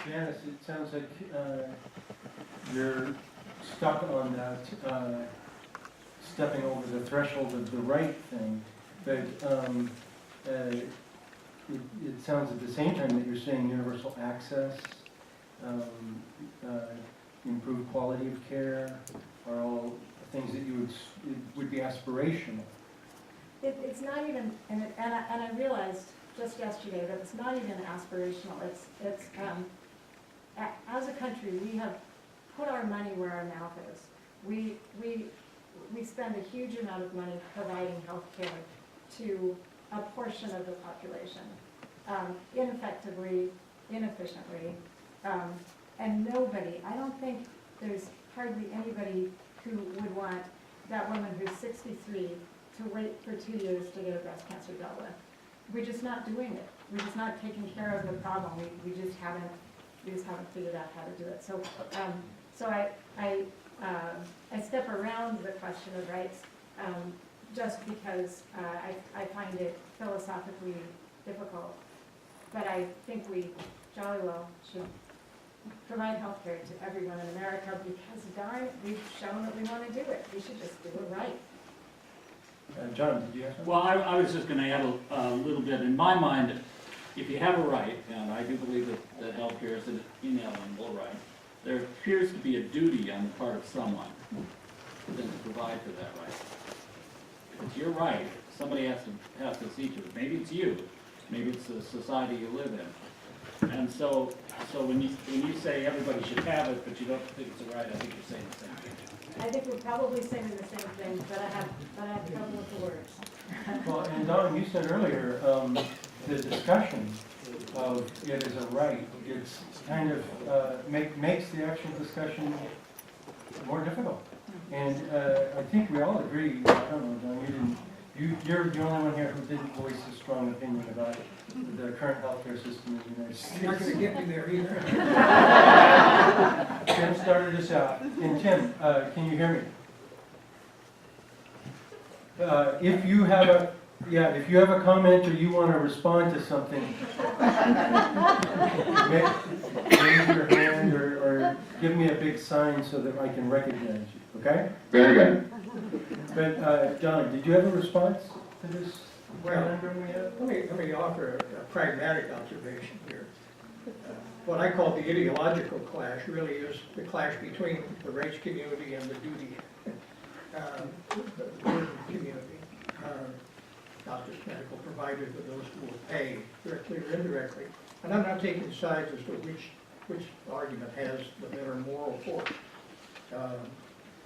Janice, it sounds like you're stuck on that stepping over the threshold of the right thing, but it sounds at the same time that you're saying universal access, improved quality of care are all things that you would be aspirational. It's not even, and I realized just yesterday that it's not even aspirational. It's as a country, we have put our money where our mouth is. We spend a huge amount of money providing health care to a portion of the population, ineffectively, inefficiently, and nobody, I don't think there's hardly anybody who would want that woman who's 63 to wait for 2 years to get a breast cancer dealt with. We're just not doing it. We're just not taking care of the problem. We just haven't figured out how to do it. So I step around the question of rights just because I find it philosophically difficult. But I think we jolly well should provide health care to everyone in America because darn, we've shown that we want to do it. We should just do it right. John, did you have something? Well, I was just going to add a little bit. In my mind, if you have a right, and I do believe that healthcare is an inalienable right, there appears to be a duty on the part of someone then to provide for that right. If it's your right, somebody has to see to it. Maybe it's you, maybe it's the society you live in. And so when you say everybody should have it, but you don't think it's a right, I think you're saying the same thing. I think we're probably saying the same thing, but I have trouble with the words. Well, and Don, you said earlier, the discussion of it as a right, it's kind of makes the actual discussion more difficult. And I think we all agree, I don't know, Don, you're the only one here who didn't voice a strong opinion about the current healthcare system in the United States. You're not going to get me there either. Tim started us out. And Tim, can you hear me? If you have a comment or you want to respond to something, raise your hand or give me a big sign so that I can recognize you, okay? Very good. But Don, did you have a response to this? Well, let me offer a pragmatic observation here. What I call the ideological clash really is the clash between the rights community and the duty burden community, not just medical providers, but those who will pay directly or indirectly. And I'm not taking sides as to which argument has the better moral force.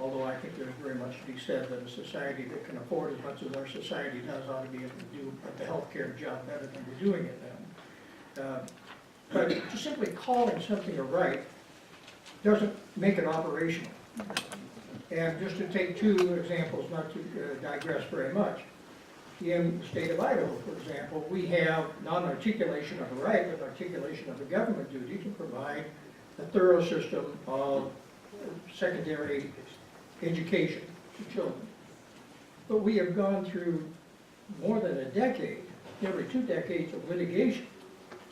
Although I think there's very much to be said that a society that can afford as much as our society does ought to be able to do the healthcare job better than we're doing it then. But just simply calling something a right doesn't make it operational. And just to take two examples, not to digress very much. In the state of Idaho, for example, we have not an articulation of a right, but an articulation of a government duty to provide a thorough system of secondary education to children. But we have gone through more than a decade, nearly 2 decades of litigation,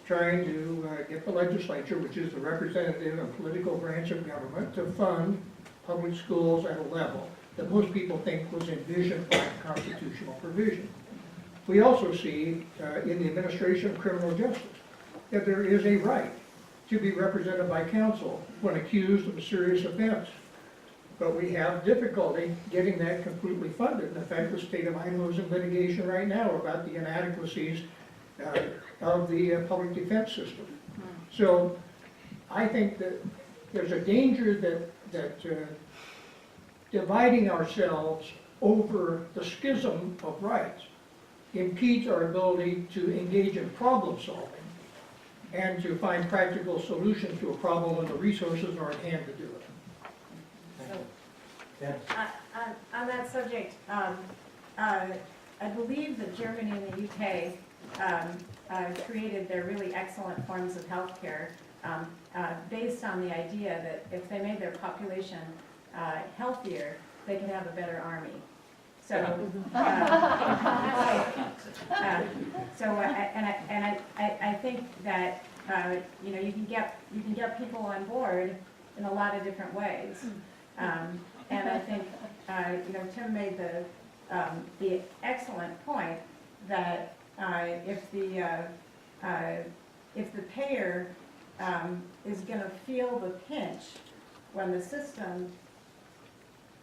trying to get the legislature, which is the representative and political branch of government, to fund public schools at a level that most people think was envisioned by constitutional provision. We also see in the administration of criminal justice that there is a right to be represented by counsel when accused of a serious offense. But we have difficulty getting that completely funded. In fact, the state of Idaho is in litigation right now about the inadequacies of the public defense system. So I think that there's a danger that dividing ourselves over the schism of rights impedes our ability to engage in problem solving and to find practical solutions to a problem when the resources are at hand to do it. Yes. On that subject, I believe that Germany and the UK created their really excellent forms of health care based on the idea that if they made their population healthier, they could have a better army. So, I think that you know, you can get people on board in a lot of different ways. And I think, you know, Tim made the excellent point that if the payer is going to feel the pinch when the system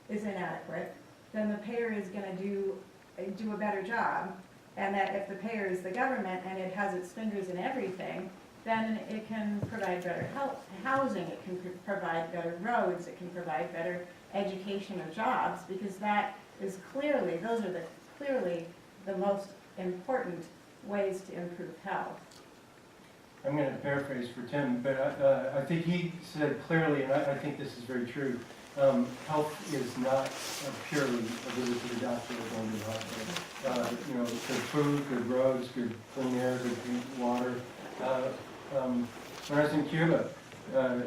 is inadequate, then the payer is going to do a better job. And that if the payer is the government and it has its fingers in everything, then it can provide better housing, it can provide better roads, it can provide better education or jobs, because that is clearly, those are clearly the most important ways to improve health. I'm going to paraphrase for Tim, but I think he said clearly, and I think this is very true, health is not purely a visit to the doctor or going to the hospital. You know, good food, good roads, good clean air, good water. When I was in Cuba, the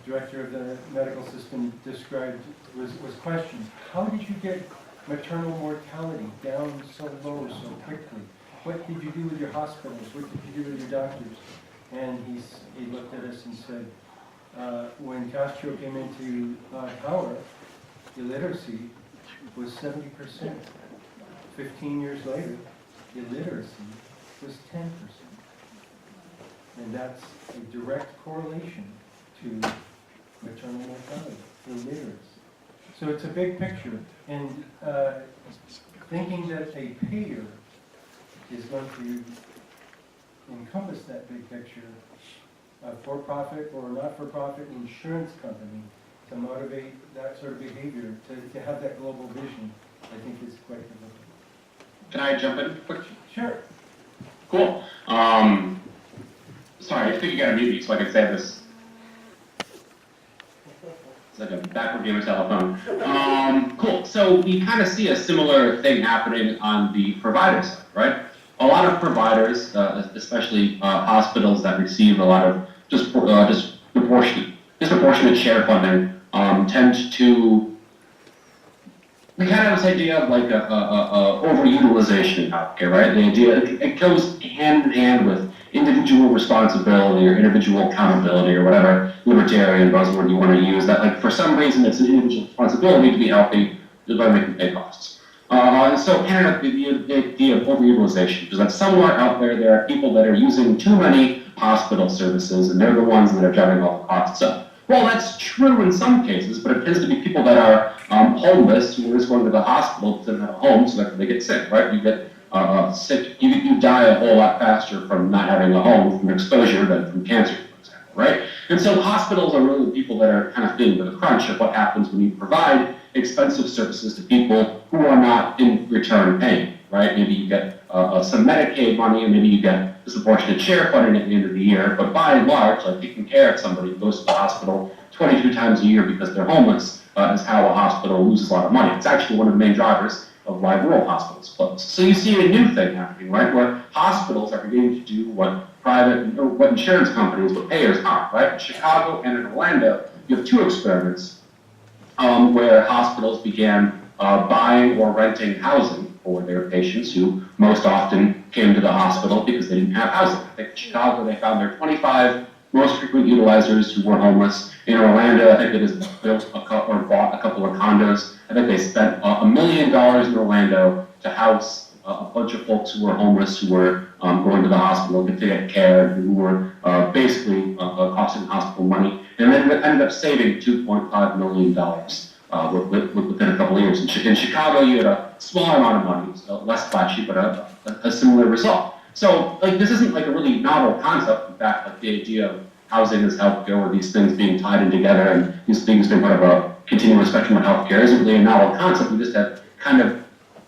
director of the medical system was questioned, how did you get maternal mortality down so low so quickly? What did you do with your hospitals? What did you do with your doctors? And he looked at us and said, when Castro came into power, illiteracy was 70%. 15 years later, illiteracy was 10%. And that's a direct correlation to maternal mortality, illiteracy. So it's a big picture. And thinking that a payer is going to encompass that big picture, a for-profit or not-for-profit insurance company, to motivate that sort of behavior, to have that global vision, I think is quite difficult. Can I jump in quick? Sure. Cool. Sorry, I think you gotta mute me so I can say this. It's like a backward game of telephone. Cool. So we kind of see a similar thing happening on the provider side, right? A lot of providers, especially hospitals that receive a lot of disproportionate share funding, tend to, we kind of have this idea of like a overutilization in healthcare, right? The idea, it goes hand in hand with individual responsibility or individual accountability or whatever libertarian buzzword you want to use, that like for some reason it's an individual responsibility to be healthy just by making pay costs. So kind of the idea of overutilization, because that somewhere out there are people that are using too many hospital services, and they're the ones that are driving all the costs up. Well, that's true in some cases, but it tends to be people that are homeless who are just going to the hospital because they don't have a home, so that they get sick, right? You get sick, you die a whole lot faster from not having a home from exposure than from cancer, for example, right? And so hospitals are really the people that are kind of feeling the crunch of what happens when you provide expensive services to people who are not in return paying, right? Maybe you get some Medicaid money, and maybe you get disproportionate share funding at the end of the year, but by and large, like taking care of somebody who goes to the hospital 22 times a year because they're homeless is how a hospital loses a lot of money. It's actually one of the main drivers of why rural hospitals close. So you see a new thing happening, right, where hospitals are beginning to do what what insurance companies, what payers aren't, right? In Chicago and in Orlando, you have two experiments where hospitals began buying or renting housing for their patients who most often came to the hospital because they didn't have housing. I think in Chicago they found their 25 most frequent utilizers who were homeless. In Orlando, I think they just built or bought a couple of condos. I think they spent $1 million in Orlando to house a bunch of folks who were homeless, who were going to the hospital to get care, who were basically costing the hospital money, and then ended up saving $2.5 million within a couple of years. In Chicago, you had a smaller amount of money, so less flashy, but a similar result. So, like, this isn't like a really novel concept. In fact, like the idea of housing as healthcare, or these things being tied in together, and these things being part of a continuous spectrum of healthcare, isn't really a novel concept. We just have kind of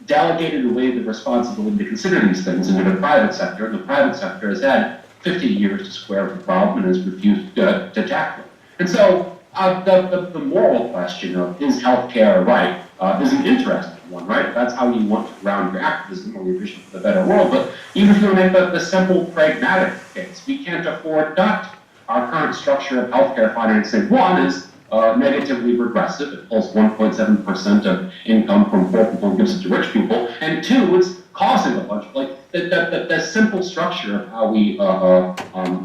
delegated away the responsibility to consider these things into the private sector, and the private sector has had 50 years to square up the problem and has refused to tackle it. And so the moral question of is healthcare right is an interesting one, right? That's how you want to ground your activism or your vision for the better world. But even if you make the simple pragmatic case, we can't afford not to. Our current structure of healthcare financing, one, is negatively regressive. It pulls 1.7% of income from poor people and gives it to rich people. And two, it's causing a bunch of, like, the simple structure of how we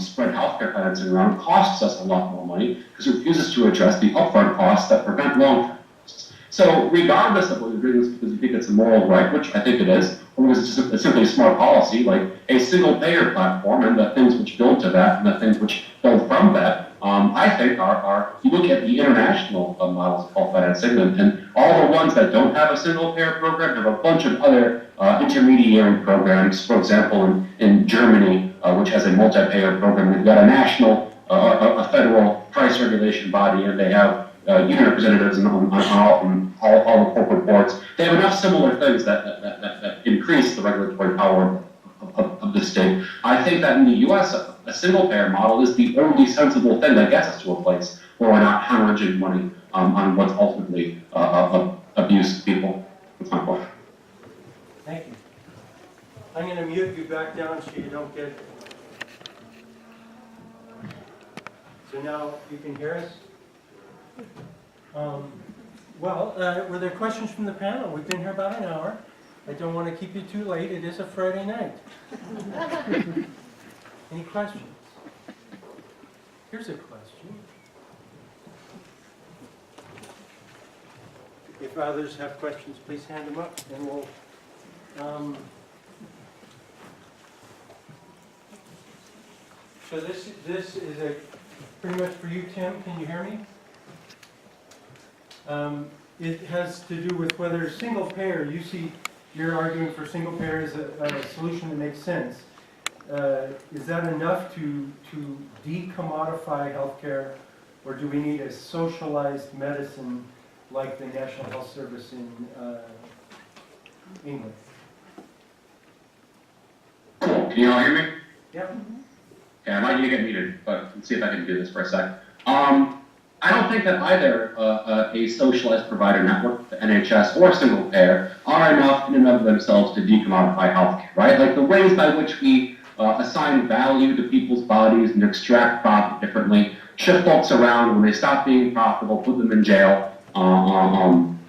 spread financing around costs us a lot more money because it refuses to address the upfront costs that prevent long-term costs. So regardless of whether you're doing this because you think it's a moral right, which I think it is, or because it's simply a smart policy, like a single-payer platform and the things which build to that and the things which build from that, I think are you look at the international models of health financing, and all the ones that don't have a single-payer program have a bunch of other intermediary programs. For example, in Germany, which has a multi-payer program, they've got a national, a federal price regulation body, and they have union representatives on all the corporate boards. They have enough similar things that increase the regulatory power of the state. I think that in the U.S., a single-payer model is the only sensible thing that gets us to a place where we're not hemorrhaging money on what's ultimately abuse people. That's my point. Thank you. I'm going to mute you back down so you don't get... So now you can hear us? Were there questions from the panel? We've been here about an hour. I don't want to keep you too late. It is a Friday night. Any questions? Here's a question. If others have questions, please hand them up, and we'll. So this is pretty much for you, Tim. Can you hear me? It has to do with whether single payer. You're arguing for single payer as a solution that makes sense. Is that enough to decommodify healthcare, or do we need a socialized medicine like the National Health Service in England? Cool. Can you all hear me? Yep. Yeah, I might need to get muted, but let's see if I can do this for a sec. I don't think that either a socialized provider network, the NHS, or single payer are enough in and of themselves to decommodify healthcare, right? Like the ways by which we assign value to people's bodies and extract profit differently, shift folks around when they stop being profitable, put them in jail,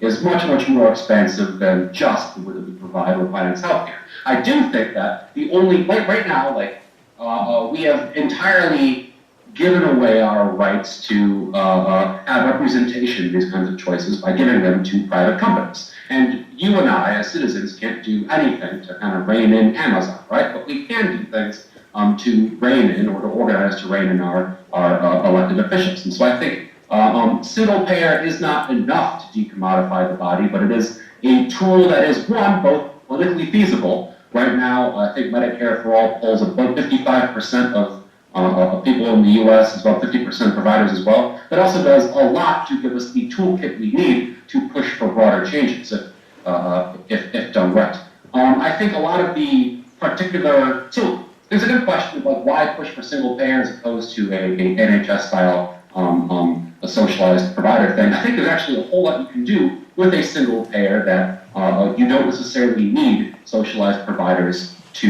is much, much more expensive than just the way that we provide or finance healthcare. I do think that the only, right now, we have entirely given away our rights to have representation in these kinds of choices by giving them to private companies. And you and I, as citizens, can't do anything to kind of rein in Amazon, right? But we can do things to rein in or to organize to rein in our elected officials. And so I think single payer is not enough to decommodify the body, but it is a tool that is, one, both politically feasible. Right now, I think Medicare for All polls about 55% of people in the U.S., as well 50% providers as well. That also does a lot to give us the toolkit we need to push for broader changes if done right. I think a lot of the particular, so there's a good question about why push for single payer as opposed to a NHS-style a socialized provider thing. I think there's actually a whole lot you can do with a single payer that you don't necessarily need socialized providers to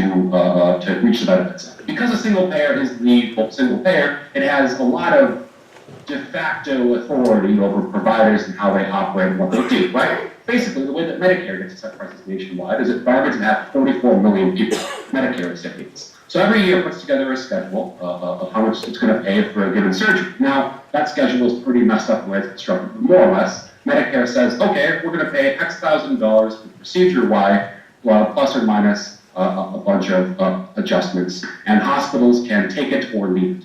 reach the benefits. Because a single payer is the single payer, it has a lot of de facto authority over providers and how they operate and what they do, right? Basically, the way that Medicare gets to set prices nationwide is it targets to have 44 million people, Medicare recipients. So every year it puts together a schedule of how much it's going to pay for a given surgery. Now, that schedule is pretty messed up the way it's constructed, but more or less, Medicare says, okay, we're going to pay X $1,000 for procedure Y, plus or minus a bunch of adjustments, and hospitals can take it or leave it.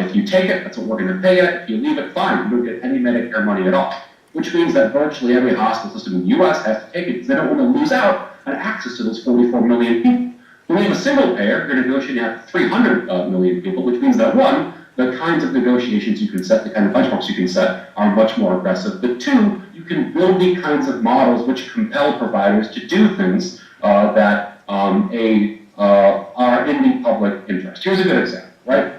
If you take it, that's what we're going to pay it. If you leave it, fine, you don't get any Medicare money at all, which means that virtually every hospital system in the U.S. has to take it because they don't want to lose out on access to those 44 million people. When you have a single payer, you're negotiating out 300 million people, which means that one, the kinds of negotiations you can set, the kind of benchmarks you can set are much more aggressive. But two, you can build the kinds of models which compel providers to do things that are in the public interest. Here's a good example, right?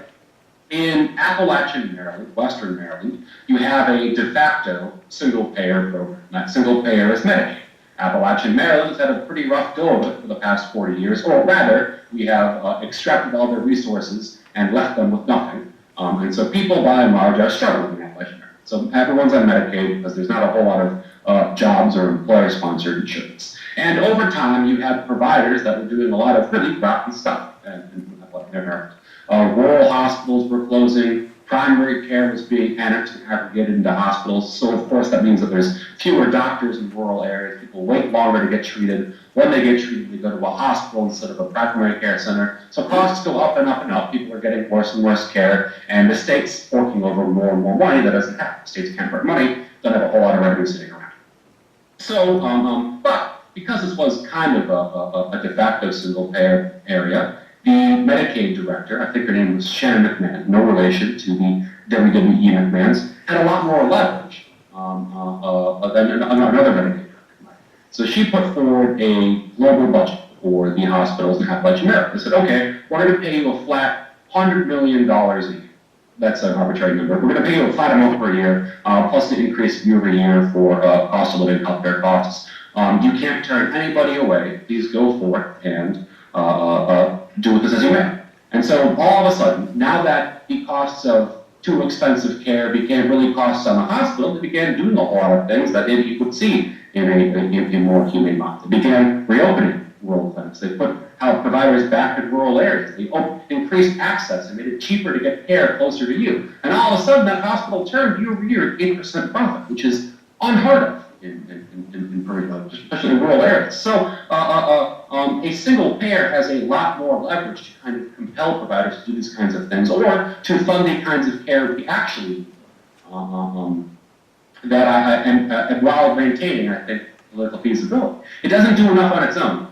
In Appalachian Maryland, Western Maryland, you have a de facto single-payer program. That single payer is Medicaid. Appalachian Maryland has had a pretty rough go of it for the past 40 years, or rather, we have extracted all their resources and left them with nothing. And so people, by and large, are struggling in Appalachian Maryland. So everyone's on Medicaid because there's not a whole lot of jobs or employer-sponsored insurance. And over time, you had providers that were doing a lot of really crappy stuff in Appalachian Maryland. Rural hospitals were closing. Primary care was being annexed and aggregated into hospitals. So of course that means that there's fewer doctors in rural areas. People wait longer to get treated. When they get treated, they go to a hospital instead of a primary care center. So costs go up and up and up. People are getting worse and worse care, and the state's forking over more and more money that doesn't have. The states can't earn money, don't have a whole lot of revenue sitting around. So, but because this was kind of a de facto single payer area, the Medicaid director, I think her name was Shannon McMahon, no relation to the WWE McMahons, had a lot more leverage than another Medicaid director. So she put forward a global budget for the hospitals in Appalachian America. They said, okay, we're going to pay you a flat $100 million a year. That's an arbitrary number. We're going to pay you a flat amount per year, plus the increase year over year for cost of living, healthcare costs. You can't turn anybody away. Please go forth and do with this as you may. And so all of a sudden, now that the costs of too expensive care became really costs on the hospital, they began doing a lot of things that you could see in a more humane model. They began reopening rural clinics. They put health providers back in rural areas. They increased access and made it cheaper to get care closer to you. And all of a sudden, that hospital turned year over year at 8% profit, which is unheard of especially in rural areas. So a single payer has a lot more leverage to kind of compel providers to do these kinds of things, or to fund the kinds of care we actually and while maintaining, I think, political feasibility. It doesn't do enough on its own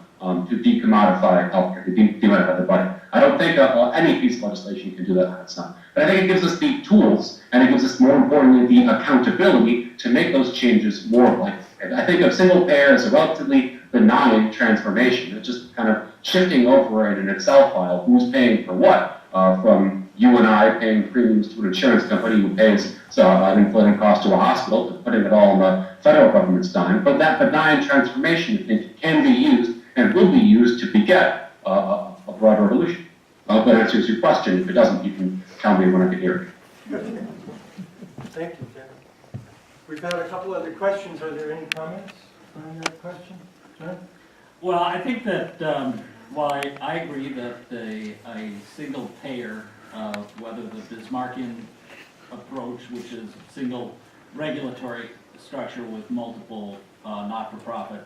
to decommodify healthcare, to decommodify the budget. I don't think any piece of legislation can do that on its own. But I think it gives us the tools, and it gives us, more importantly, the accountability to make those changes more likely. And I think of single payer as a relatively benign transformation. It's just kind of shifting over in an Excel file who's paying for what, from you and I paying premiums to an insurance company who pays an inflating cost to a hospital, to putting it all on the federal government's dime. But that benign transformation, I think, can be used and will be used to beget a broad revolution. I hope that answers your question. If it doesn't, you can tell me when I can hear it. Thank you, Ken. We've had a couple other questions. Are there any comments on that question? John? Well, I think that, while I agree that a single payer, whether the Bismarckian approach, which is single regulatory structure with multiple not-for-profit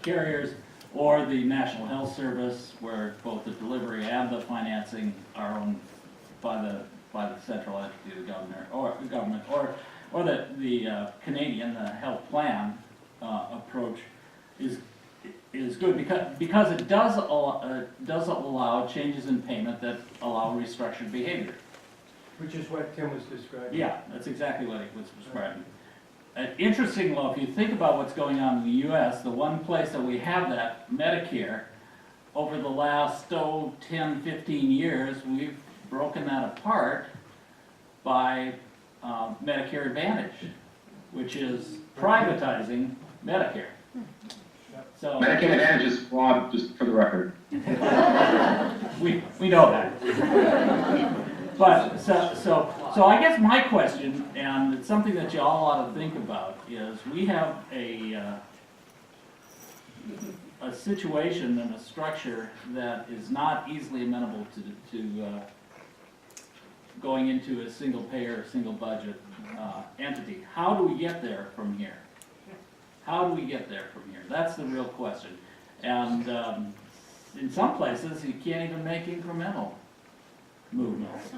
carriers, or the National Health Service, where both the delivery and the financing are owned by the central entity, the government, or the Canadian, the health plan approach is good because it does allow changes in payment that allow restructured behavior. Which is what Tim was describing. Yeah, that's exactly what he was describing. Interesting, though, if you think about what's going on in the U.S., the one place that we have that, Medicare, over the last 10, 15 years, we've broken that apart by Medicare Advantage, which is privatizing Medicare. So Medicare Advantage is flawed, just for the record. we know that. But so I guess my question, and it's something that you all ought to think about, is we have a situation and a structure that is not easily amenable to going into a single payer, single budget entity. How do we get there from here? How do we get there from here? That's the real question. And in some places, you can't even make incremental movements.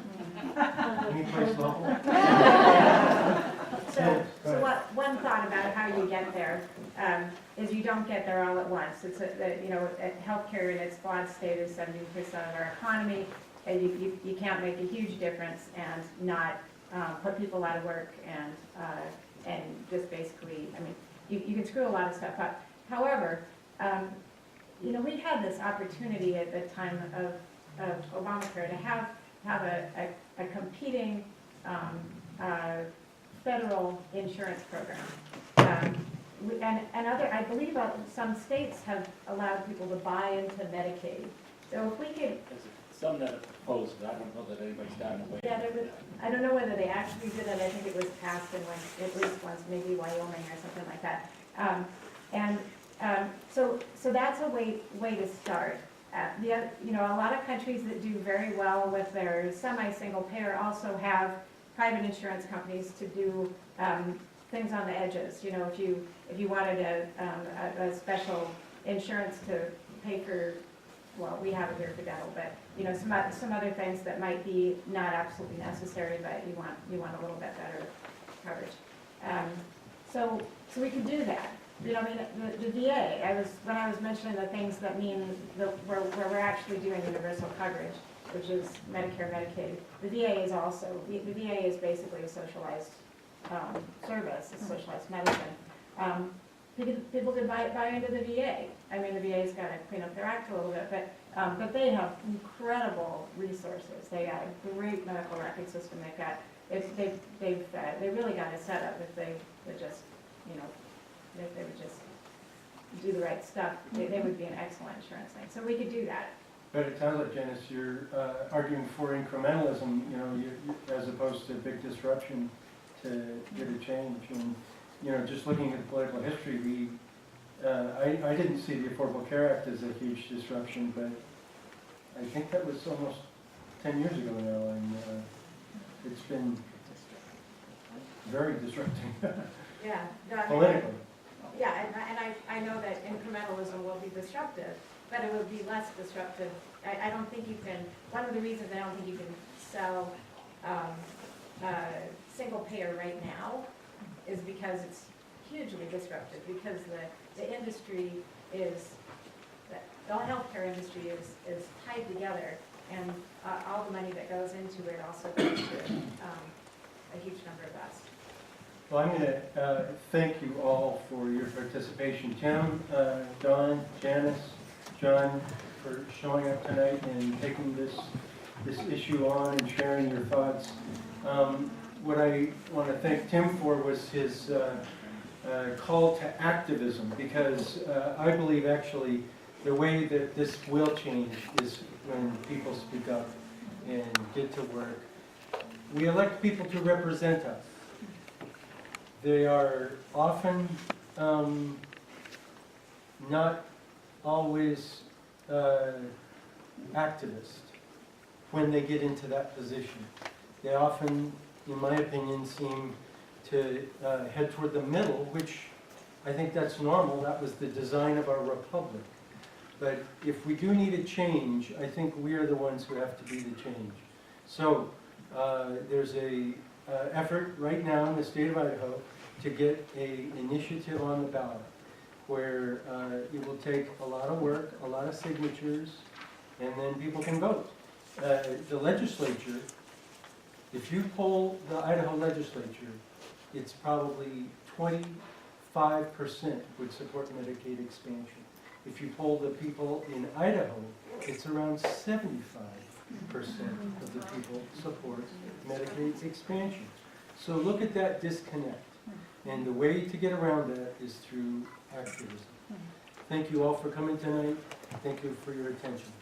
Any place local? So one thought about how you get there is you don't get there all at once. It's healthcare in its broad state is 70% of our economy, and you can't make a huge difference and not put people out of work and just basically, I mean, you can screw a lot of stuff up. However, we had this opportunity at the time of Obamacare to have a competing federal insurance program. I believe some states have allowed people to buy into Medicaid. So if we could, Some that opposed it, I don't know that anybody's gotten away. yeah, I don't know whether they actually did it. I think it was passed in at least once, maybe Wyoming or something like that. So that's a way to start. You know, a lot of countries that do very well with their semi-single payer also have private insurance companies to do things on the edges. You know, if you wanted a special insurance to pay for, well, we have it here for dental, but, you know, some other things that might be not absolutely necessary, but you want a little bit better coverage. So we could do that. You know, I mean, the VA, when I was mentioning the things that mean where we're actually doing universal coverage, which is Medicare, Medicaid, the VA is also, the VA is basically a socialized service, it's socialized medicine. People could buy into the VA. I mean, the VA's got to clean up their act a little bit, but they have incredible resources. They got a great medical record system. They really got it set up if they would just, you know, if they would just do the right stuff, they would be an excellent insurance thing. So we could do that. But it sounds like, Janice, you're arguing for incrementalism, you know, as opposed to big disruption to get a change. And, you know, just looking at the political history, I didn't see the Affordable Care Act as a huge disruption, but I think that was almost 10 years ago now, and it's been very disrupting Yeah. politically. Yeah, and I know that incrementalism will be disruptive, but it will be less disruptive. I don't think you can, one of the reasons I don't think you can sell single payer right now is because it's hugely disruptive, because the industry is, the healthcare industry is tied together, and all the money that goes into it also goes to a huge number of us. Well, I'm going to thank you all for your participation. Tim, Don, Janice, John, for showing up tonight and taking this issue on and sharing your thoughts. What I want to thank Tim for was his call to activism, because I believe actually the way that this will change is when people speak up and get to work. We elect people to represent us. They are often not always activist when they get into that position. They often, in my opinion, seem to head toward the middle, which I think that's normal. That was the design of our republic. But if we do need a change, I think we are the ones who have to be the change. So there's a effort right now in the state of Idaho to get an initiative on the ballot where it will take a lot of work, a lot of signatures, and then people can vote. The legislature, if you poll the Idaho legislature, it's probably 25% would support Medicaid expansion. If you poll the people in Idaho, it's around 75% of the people support Medicaid expansion. So look at that disconnect. And the way to get around that is through activism. Thank you all for coming tonight. Thank you for your attention.